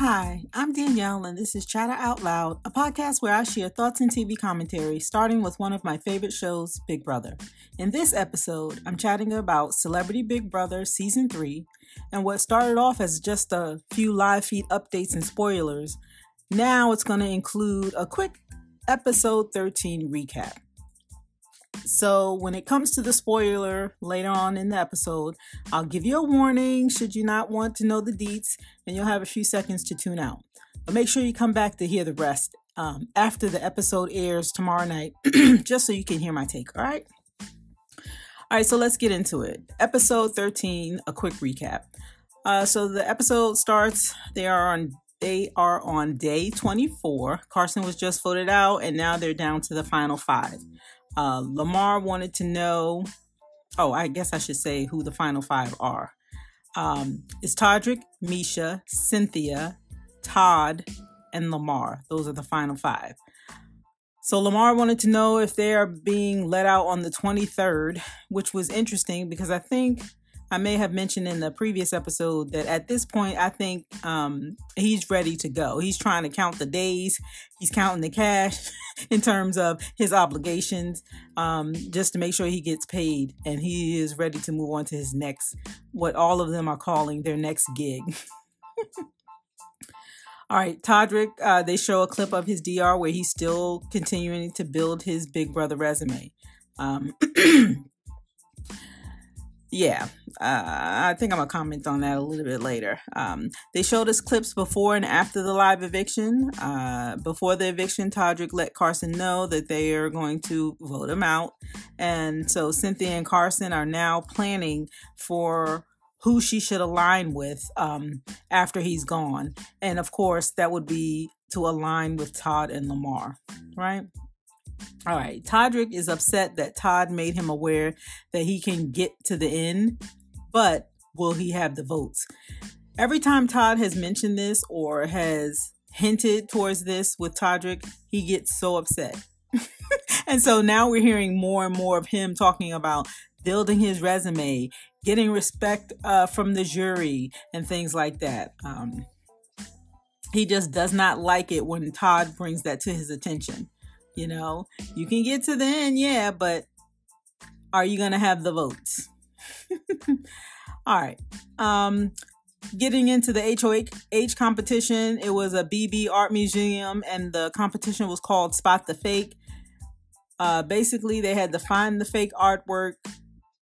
Hi, I'm Danielle, and this is Chatter Out Loud, a podcast where I share thoughts and TV commentary, starting with one of my favorite shows, Big Brother. In this episode, I'm chatting about Celebrity Big Brother Season 3, and what started off as just a few live feed updates and spoilers. Now it's going to include a quick episode 13 recap. So when it comes to the spoiler later on in the episode, I'll give you a warning should you not want to know the deets, and you'll have a few seconds to tune out. But make sure you come back to hear the rest after the episode airs tomorrow night, just so you can hear my take, all right? All right, so let's get into it. Episode 13, a quick recap. So the episode starts, they are on day 24. Carson was just voted out, and now they're down to the final 5. Lamar wanted to know, I guess I should say who the final 5 are. It's Todrick, Misha, Cynthia, Todd, and Lamar. Those are the final 5. So Lamar wanted to know if they are being let out on the 23rd, which was interesting because I think I may have mentioned in the previous episode that at this point, I think he's ready to go. He's trying to count the days. He's counting the cash in terms of his obligations, just to make sure he gets paid. And he is ready to move on to his next, what all of them are calling their next gig. All right, Todrick, they show a clip of his DR where he's still continuing to build his Big Brother resume. Yeah, I think I'm going to comment on that a little bit later. They showed us clips before and after the live eviction. Before the eviction, Todrick let Carson know that they are going to vote him out. And so Cynthia and Carson are now planning for who she should align with after he's gone. And of course, that would be to align with Todd and Lamar, right? All right, Todrick is upset that Todd made him aware that he can get to the end, but will he have the votes? Every time Todd has mentioned this or has hinted towards this with Todrick, he gets so upset. And so now we're hearing more and more of him talking about building his resume, getting respect from the jury and things like that. He just does not like it when Todd brings that to his attention. You know, you can get to the end, yeah, but are you going to have the votes? All right. Getting into the HOH competition, it was a BB art museum, and the competition was called Spot the Fake. Basically, they had to find the fake artwork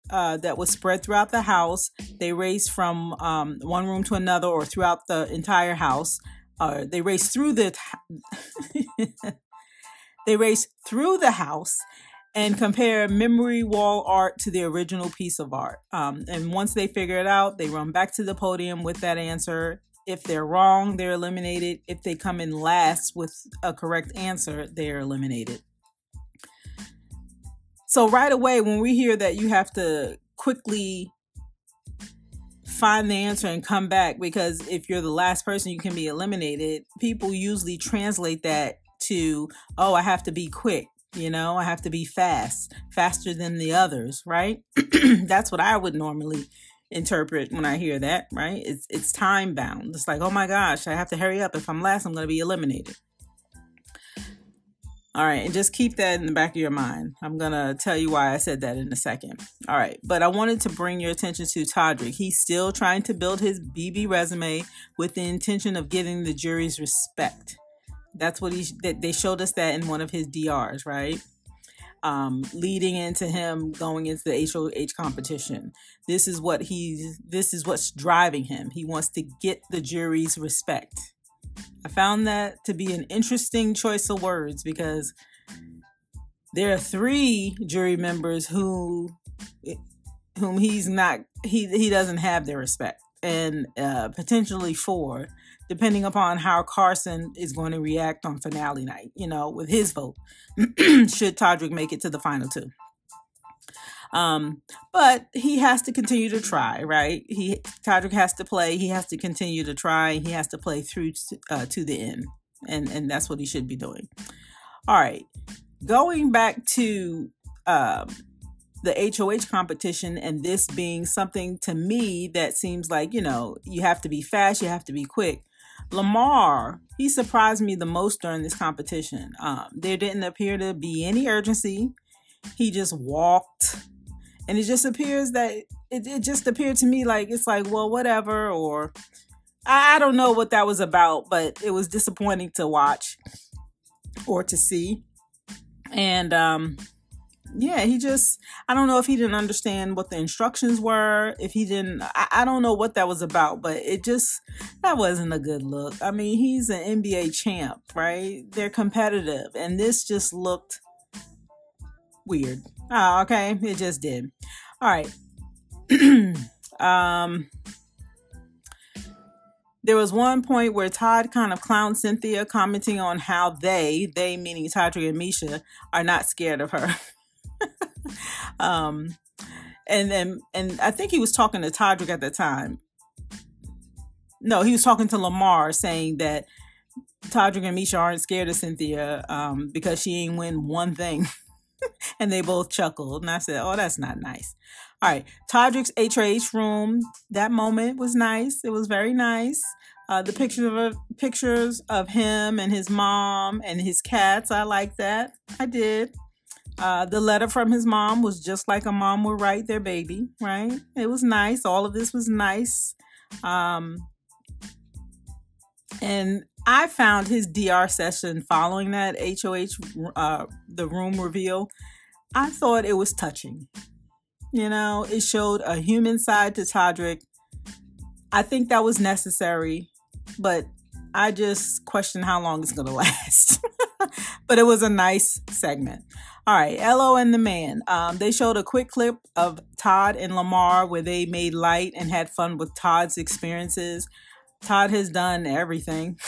that was spread throughout the house. They raced from one room to another or throughout the entire house. They raced through the... They race through the house and compare memory wall art to the original piece of art. And once they figure it out, they run back to the podium with that answer. If they're wrong, they're eliminated. If they come in last with a correct answer, they're eliminated. So right away, when we hear that you have to quickly find the answer and come back, because if you're the last person, you can be eliminated, people usually translate that to, I have to be quick, I have to be faster than the others, right? That's what I would normally interpret when I hear that, right? It's time bound. It's like, oh my gosh, I have to hurry up. If I'm last, I'm going to be eliminated. All right, and just keep that in the back of your mind. I'm going to tell you why I said that in a second. All right, but I wanted to bring your attention to Todrick. He's still trying to build his BB resume with the intention of getting the jury's respect. That's what they showed us that in one of his DRs, right? Leading into him going into the HOH competition. This is what's driving him. He wants to get the jury's respect. I found that to be an interesting choice of words because there are 3 jury members whom he doesn't have their respect, and potentially 4, depending upon how Carson is going to react on finale night, with his vote, should Todrick make it to the final 2. But he has to continue to try, right? Todrick has to play. He has to continue to try. He has to play through to the end. And that's what he should be doing. All right. Going back to the HOH competition, and this being something to me that seems like, you have to be fast, you have to be quick. Lamar, he surprised me the most during this competition. There didn't appear to be any urgency. He just walked, and it just appears that it just appeared to me like it's like, well, whatever, or I don't know what that was about, but it was disappointing to watch or to see. And yeah, I don't know if he didn't understand what the instructions were. If he didn't, I don't know what that was about, but that wasn't a good look. I mean, he's an NBA champ, right? They're competitive, and this just looked weird. Oh, okay. It just did. All right. There was one point where Todd kind of clowned Cynthia, commenting on how they meaning Todrick and Misha, are not scared of her. And I think he was talking to Todrick at the time. No, he was talking to Lamar, saying that Todrick and Misha aren't scared of Cynthia because she ain't win one thing. And they both chuckled. And I said, oh, that's not nice. All right. Todrick's HOH room. That moment was nice. It was very nice. The pictures of him and his mom and his cats. I like that. I did. The letter from his mom was just like a mom would write their baby, right? It was nice. All of this was nice. And I found his DR session following that HOH, the room reveal, I thought it was touching. You know, it showed a human side to Todrick. I think that was necessary, but I just question how long it's going to last. But it was a nice segment. All right, Elo and the man. They showed a quick clip of Todd and Lamar where they made light and had fun with Todd's experiences. Todd has done everything.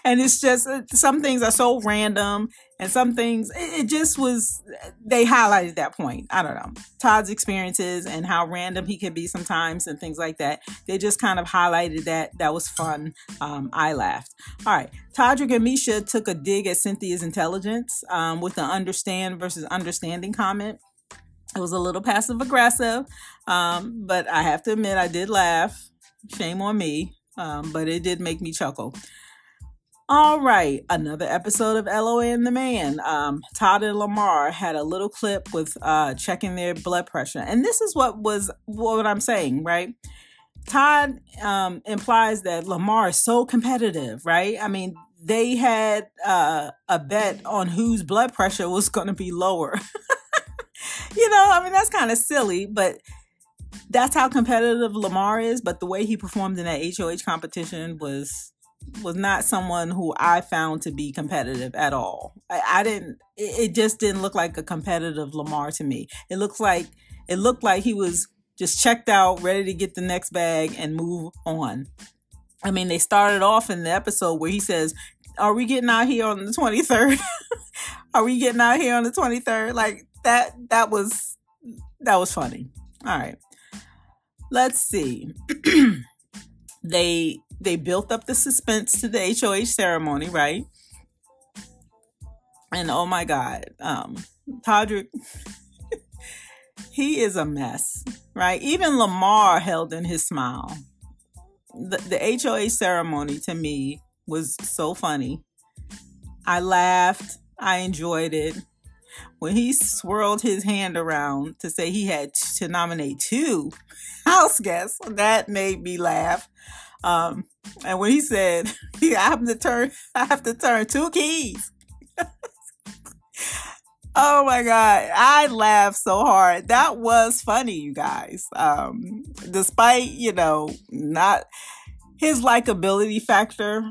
And it's just, some things are so random, and some things, it just was, they highlighted that point. I don't know. Todd's experiences and how random he can be sometimes and things like that. They just kind of highlighted that. That was fun. I laughed. All right. Todrick and Misha took a dig at Cynthia's intelligence with the understand versus understanding comment. It was a little passive aggressive, but I have to admit I did laugh. Shame on me, but it did make me chuckle. All right, another episode of LOA and the Man. Todd and Lamar had a little clip with checking their blood pressure. And this is what I'm saying, right? Todd implies that Lamar is so competitive, right? I mean, they had a bet on whose blood pressure was going to be lower. I mean, that's kind of silly, but that's how competitive Lamar is. But the way he performed in that HOH competition was not someone who I found to be competitive at all. It just didn't look like a competitive Lamar to me. It looked like he was just checked out, ready to get the next bag and move on. I mean, they started off in the episode where he says, are we getting out here on the 23rd? Are we getting out here on the 23rd? Like that was funny. All right. Let's see. They built up the suspense to the HOH ceremony, right? And oh my God, Todrick, he is a mess, right? Even Lamar held in his smile. The HOH ceremony to me was so funny. I laughed. I enjoyed it. When he swirled his hand around to say he had to nominate 2 house guests, that made me laugh. And when he said, I have to turn 2 keys. Oh my God. I laughed so hard. That was funny, you guys. Despite, not his likability factor,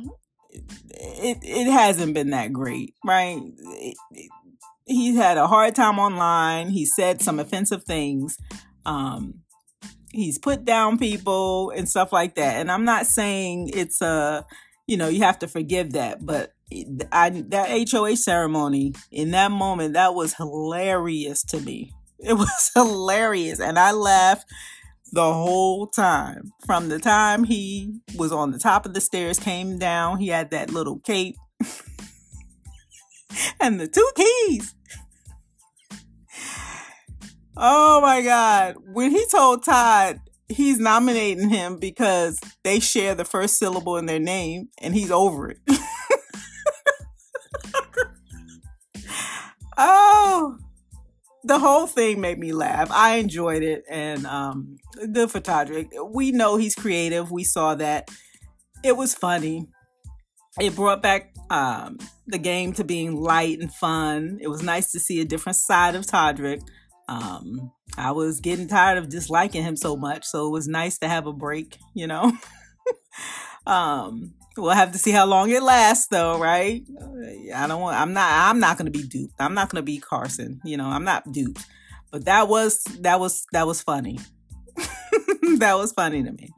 it hasn't been that great, right? He's had a hard time online. He said some offensive things. He's put down people and stuff like that. And I'm not saying it's you have to forgive that. But that HOH ceremony, in that moment, that was hilarious to me. It was hilarious. And I laughed the whole time. From the time he was on the top of the stairs, came down, he had that little cape and the 2 keys. Oh my God. When he told Todd, he's nominating him because they share the first syllable in their name, and he's over it. Oh, the whole thing made me laugh. I enjoyed it, and good for Todrick. We know he's creative. We saw that. It was funny. It brought back the game to being light and fun. It was nice to see a different side of Todrick. I was getting tired of disliking him so much, so it was nice to have a break, you know. We'll have to see how long it lasts, though, right? I'm not going to be duped. I'm not going to be Carson. You know, I'm not duped. But that was funny. That was funny to me.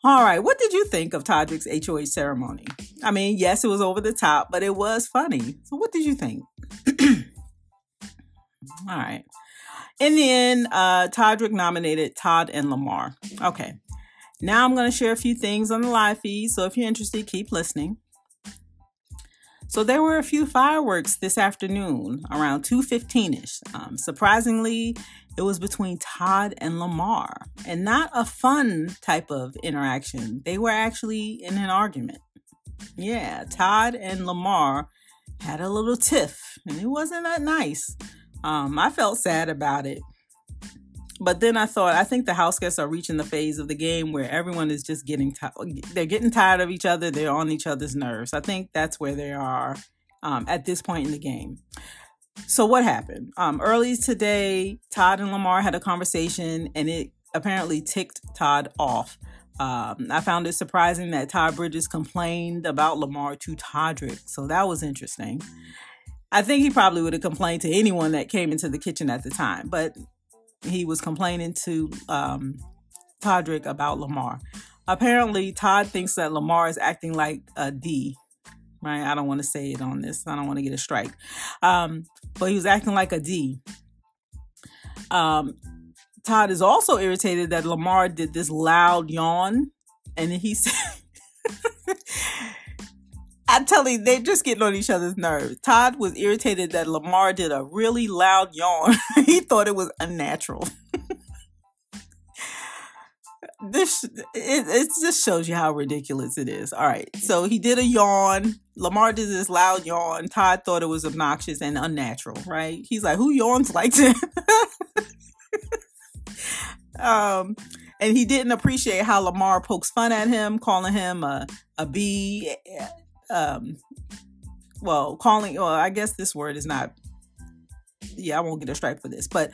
All right. What did you think of Todrick's HOH ceremony? I mean, yes, it was over the top, but it was funny. So what did you think? All right. In the end, Todrick nominated Todd and Lamar. Okay. Now I'm going to share a few things on the live feed. So if you're interested, keep listening. So there were a few fireworks this afternoon around 2:15ish. Surprisingly, it was between Todd and Lamar, and not a fun type of interaction. They were actually in an argument. Yeah, Todd and Lamar had a little tiff, and it wasn't that nice. I felt sad about it. But then I think the house guests are reaching the phase of the game where everyone is just they're getting tired of each other. They're on each other's nerves. I think that's where they are at this point in the game. So what happened? Early today, Todd and Lamar had a conversation, and it apparently ticked Todd off. I found it surprising that Todd Bridges complained about Lamar to Todrick. So that was interesting. I think he probably would have complained to anyone that came into the kitchen at the time, but he was complaining to Todrick about Lamar. Apparently, Todd thinks that Lamar is acting like a D. Right? I don't want to say it on this. I don't want to get a strike. But he was acting like a D. Todd is also irritated that Lamar did this loud yawn. And he said, I'm telling you, they're just getting on each other's nerves. Todd was irritated that Lamar did a really loud yawn. He thought it was unnatural. It just shows you how ridiculous it is. All right. So he did a yawn. Lamar did this loud yawn. Todd thought it was obnoxious and unnatural, right? He's like, who yawns like that? And he didn't appreciate how Lamar pokes fun at him, calling him a B. I guess this word is not, I won't get a strike for this, but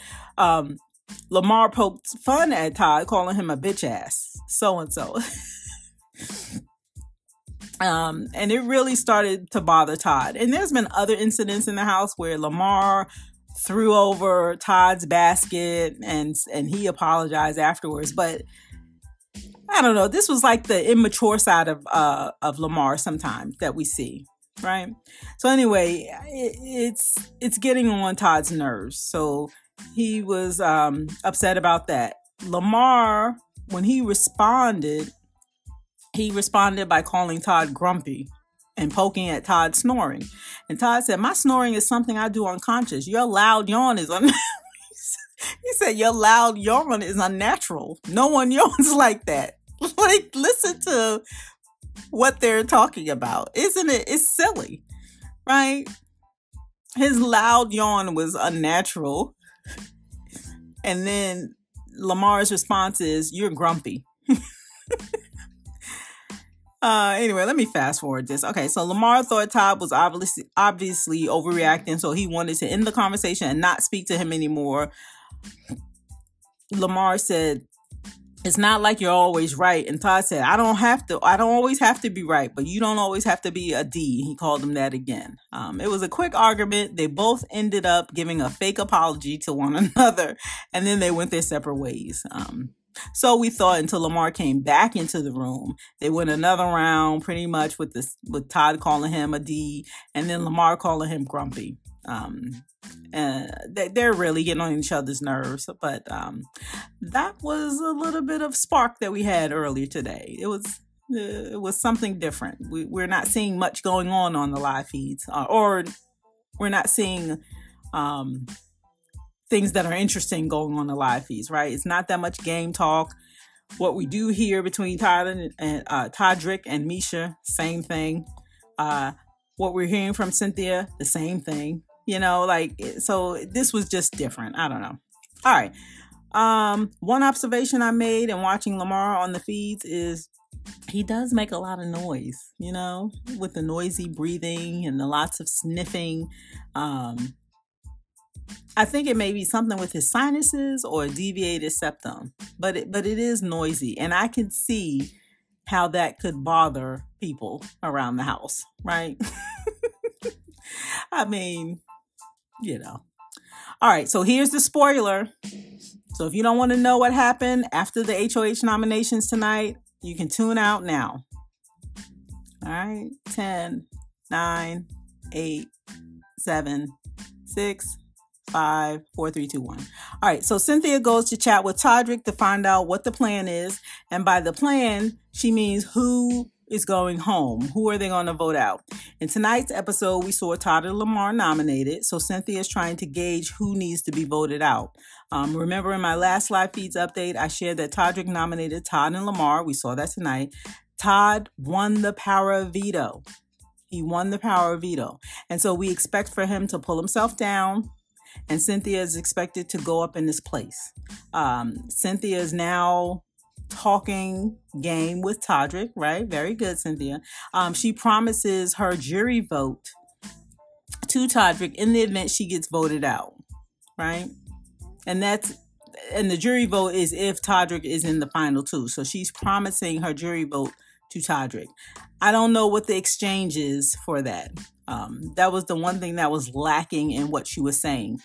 Lamar poked fun at Todd, calling him a bitch ass, so-and-so. And it really started to bother Todd. And there's been other incidents in the house where Lamar threw over Todd's basket and he apologized afterwards. But I don't know. This was like the immature side of Lamar sometimes that we see, right? So anyway, it's getting on Todd's nerves. So he was upset about that. Lamar, when he responded by calling Todd grumpy and poking at Todd snoring. And Todd said, my snoring is something I do unconscious. Your loud yawn is He said, your loud yawn is unnatural. No one yawns like that. Like, listen to what they're talking about. Isn't it? It's silly, right? His loud yawn was unnatural. And then Lamar's response is, you're grumpy. Anyway, let me fast forward this. Okay, so Lamar thought Todd was obviously overreacting, so he wanted to end the conversation and not speak to him anymore. Lamar said, it's not like you're always right. And Todd said, I don't always have to be right, but you don't always have to be a D. He called him that again. It was a quick argument. They both ended up giving a fake apology to one another, and then they went their separate ways. So we thought until Lamar came back into the room, they went another round pretty much with Todd calling him a D and then Lamar calling him grumpy. And they're really getting on each other's nerves. But that was a little bit of spark that we had earlier today. It was something different. We're not seeing much going on the live feeds, or we're not seeing things that are interesting going on the live feeds, right? It's not that much game talk. What we do here between Todd and Toddrick and Misha, same thing. What we're hearing from Cynthia, the same thing. So this was just different. I don't know. All right. One observation I made in watching Lamar on the feeds is he does make a lot of noise, with the noisy breathing and the lots of sniffing. I think it may be something with his sinuses or a deviated septum, but it is noisy, and I can see how that could bother people around the house, right? I mean, All right, so here's the spoiler. So if you don't want to know what happened after the HOH nominations tonight, you can tune out now. All right, 10, 9, 8, 7, 6, 5, 4, 3, 2, 1. All right, so Cynthia goes to chat with Toddrick to find out what the plan is. And by the plan, she means who is going home. Who are they going to vote out? In tonight's episode, we saw Todd Lamar nominated. So Cynthia is trying to gauge who needs to be voted out. Remember in my last live feeds update, I shared that Toddrick nominated Todd and Lamar. We saw that tonight. Todd won the power of veto. He won the power of veto. And so we expect for him to pull himself down. And Cynthia is expected to go up in this place. Cynthia is now talking game with Toddrick, right? Very good, Cynthia. She promises her jury vote to Toddrick in the event she gets voted out, right? And the jury vote is if Toddrick is in the final two. So she's promising her jury vote to Toddrick. I don't know what the exchange is for that. That was the one thing that was lacking in what she was saying.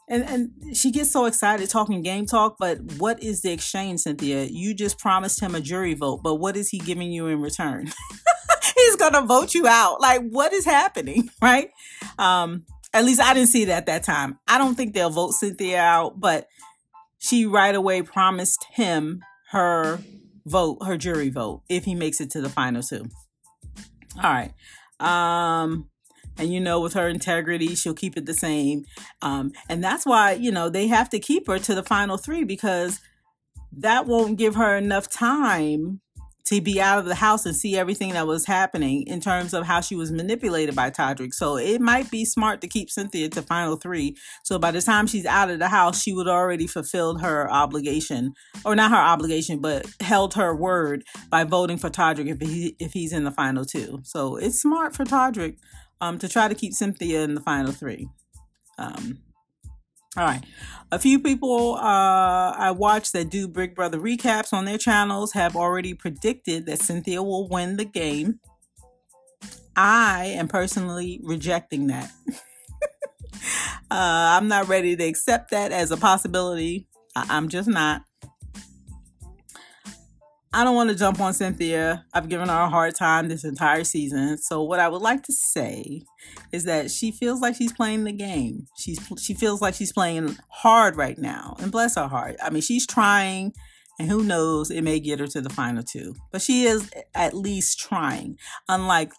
And she gets so excited talking game talk, but what is the exchange, Cynthia? You just promised him a jury vote, but what is he giving you in return? He's going to vote you out. Like, what is happening, right? At least I didn't see it at that time. I don't think they'll vote Cynthia out, but she right away promised him her vote, her jury vote, if he makes it to the final two. All right. And with her integrity, she'll keep it the same. And that's why, they have to keep her to the final three, because that won't give her enough time to be out of the house and see everything that was happening in terms of how she was manipulated by Toddrick. So it might be smart to keep Cynthia to final three. So by the time she's out of the house, she would already fulfilled her obligation, or not her obligation, but held her word by voting for Toddrick if he's in the final two. So it's smart for Toddrick to try to keep Cynthia in the final three. All right. A few people I watch that do Big Brother recaps on their channels have already predicted that Cynthia will win the game. I am personally rejecting that. I'm not ready to accept that as a possibility. I'm just not. I don't want to jump on Cynthia. I've given her a hard time this entire season. So what I would like to say is that she feels like she's playing the game. She feels like she's playing hard right now. And bless her heart. I mean, she's trying, and who knows, it may get her to the final two. But she is at least trying, unlike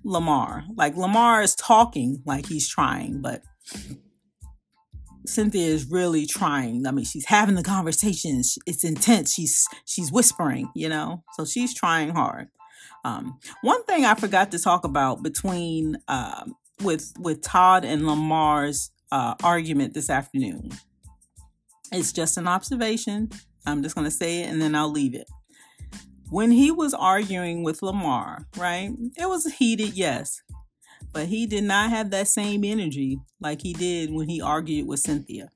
Lamar. Like, Lamar is talking like he's trying, but Cynthia is really trying. I mean, she's having the conversations. It's intense. She's whispering, so she's trying hard. One thing I forgot to talk about between with Todd and Lamar's argument this afternoon. It's just an observation. I'm just going to say it and then I'll leave it. When he was arguing with Lamar, right? It was heated, yes. But he did not have that same energy like he did when he argued with Cynthia.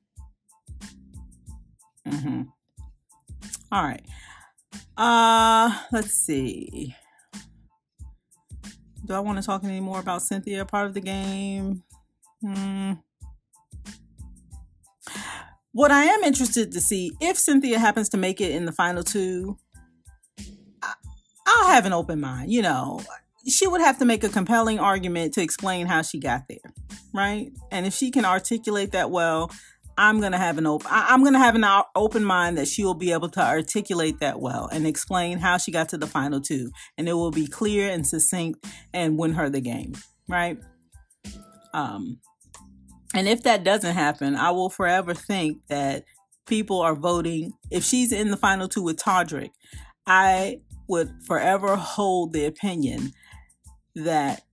All right. Let's see. Do I want to talk any more about Cynthia, part of the game? What I am interested to see, if Cynthia happens to make it in the final two, I'll have an open mind, She would have to make a compelling argument to explain how she got there, right? And if she can articulate that well, I'm going to have an open mind that she will be able to articulate that well and explain how she got to the final two. And it will be clear and succinct and win her the game, right? And if that doesn't happen, I will forever think that people are voting. If she's in the final two with Todrick, I would forever hold the opinion that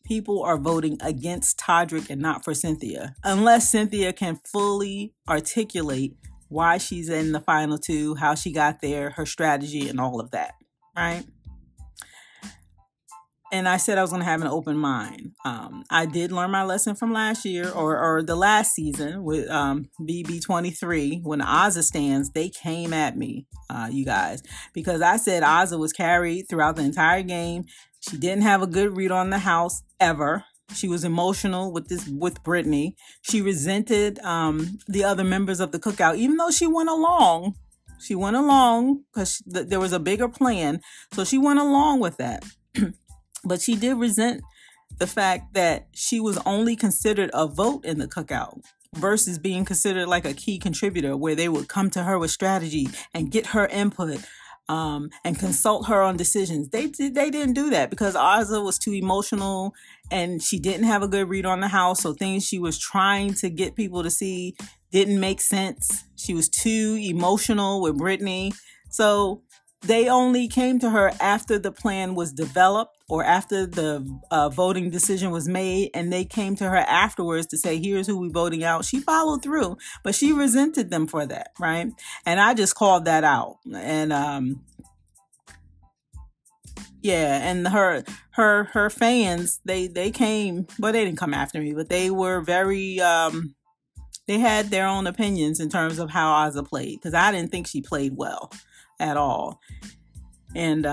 people are voting against Todrick and not for Cynthia, unless Cynthia can fully articulate why she's in the final two, how she got there, her strategy, and all of that, right? And I said I was going to have an open mind. I did learn my lesson from last year or the last season with BB23 when the Ozza stands, they came at me, you guys, because I said Ozza was carried throughout the entire game. She didn't have a good read on the house ever. She was emotional with Brittany. She resented the other members of the cookout, even though she went along. She went along because there was a bigger plan. So she went along with that. But she did resent the fact that she was only considered a vote in the cookout versus being considered like a key contributor where they would come to her with strategy and get her input and consult her on decisions. They didn't do that because Ozza was too emotional and she didn't have a good read on the house. So things she was trying to get people to see didn't make sense. She was too emotional with Brittany. So they only came to her after the plan was developed or after the voting decision was made, and they came to her afterwards to say, here's who we're voting out. She followed through, but she resented them for that, right? And I just called that out. And and her fans, they came, well, they didn't come after me, but they were very they had their own opinions in terms of how Ozza played, because I didn't think she played well at all. And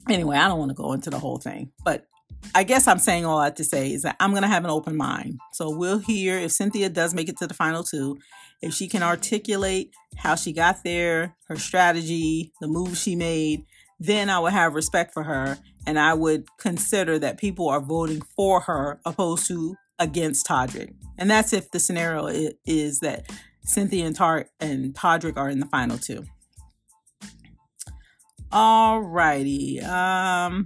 anyway, I don't want to go into the whole thing, but I guess I'm saying all that to say is that I'm going to have an open mind. So we'll hear if Cynthia does make it to the final two, if she can articulate how she got there, her strategy, the moves she made, then I would have respect for her. And I would consider that people are voting for her opposed to against Todrick. And that's if the scenario is that Cynthia and Todrick are in the final two. All righty. That's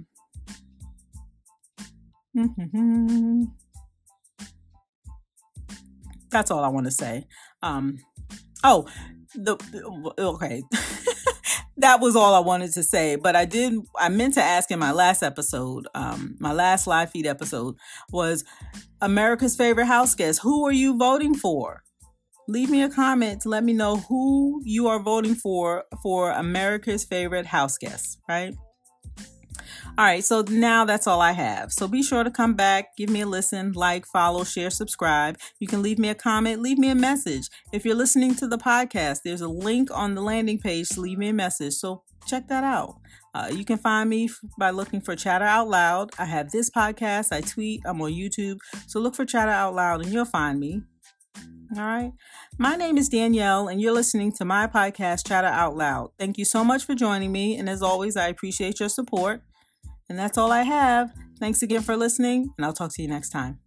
all I want to say. Okay. That was all I wanted to say, but I meant to ask in my last episode, my last live feed episode was America's favorite house guest. Who are you voting for? Leave me a comment to let me know who you are voting for America's favorite house guest, right? All right, so now that's all I have. So be sure to come back, give me a listen, like, follow, share, subscribe. You can leave me a comment, leave me a message. If you're listening to the podcast, there's a link on the landing page to leave me a message. So check that out. You can find me by looking for Chatter Out Loud. I have this podcast, I tweet, I'm on YouTube. So look for Chatter Out Loud and you'll find me. All right. My name is Danielle, and you're listening to my podcast, Chatter Out Loud. Thank you so much for joining me. And as always, I appreciate your support. And that's all I have. Thanks again for listening, and I'll talk to you next time.